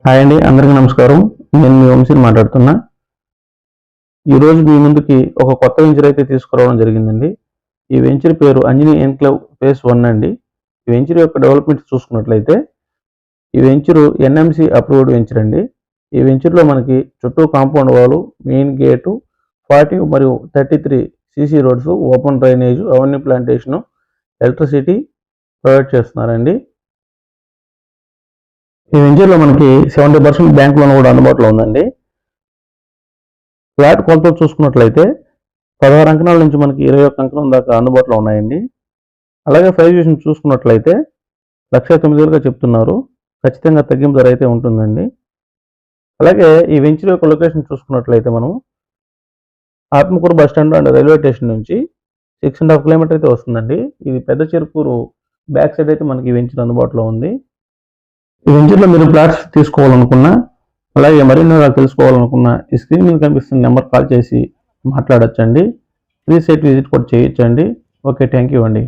Hi అండి, అందరికీ నమస్కారం. నేను మీ వంశీని మాట్లాడుతున్నా. ఈరోజు మీ ముందుకి ఒక కొత్త వెంచర్ అయితే తీసుకురావడం జరిగిందండి. ఈ వెంచర్ పేరు అంజనీ ఎన్క్లేవ్ ఫేస్ 1 అండి. ఈ వెంచర్ యొక్క డెవలప్మెంట్ చూసుకున్నట్లయితే ఈ వెంచరు ఎన్ఎంసి అప్రూవ్డ్ వెంచర్ అండి. ఈ వెంచర్లో మనకి చుట్టూ కాంపౌండ్ వాలు, మెయిన్ గేటు, 40 మరియు 33 సీసీ రోడ్స్, ఓపెన్ డ్రైనేజ్, అవన్నీ ప్లాంటేషను, ఎలక్ట్రిసిటీ ప్రొవైడ్ చేస్తున్నారండి. ఈ వెంచర్లో మనకి 70% బ్యాంక్ లోన్ కూడా అందుబాటులో ఉందండి. ఫ్లాట్ కొలతలు చూసుకున్నట్లయితే 16 అంకణాల నుంచి మనకి 21 అంకణం దాకా అందుబాటులో ఉన్నాయండి. అలాగే ప్రైస్ చూసుకున్నట్లయితే 1,09,000గా చెప్తున్నారు. ఖచ్చితంగా తగ్గింపు ధర అయితే ఉంటుందండి. అలాగే ఈ వెంచర్ యొక్క లొకేషన్ చూసుకున్నట్లయితే మనం Atmakur bus stand and railway station నుంచి 6.5 కిలోమీటర్ అయితే వస్తుందండి. ఇది పెద్ద చెరుకూరు బ్యాక్ సైడ్ అయితే మనకి ఈ వెంచర్ అందుబాటులో ఉంది. ఈ వెంచర్లో మీరు ప్లాట్స్ తీసుకోవాలనుకున్నా, అలాగే మరిన్ని వివరాలు తెలుసుకోవాలనుకున్నా ఈ స్క్రీన్ మీద కనిపిస్తున్న నెంబర్ కాల్ చేసి మాట్లాడొచ్చండి. ఫ్రీ సైట్ విజిట్ కూడా చేయొచ్చండి. ఓకే, థ్యాంక్ యూ అండి.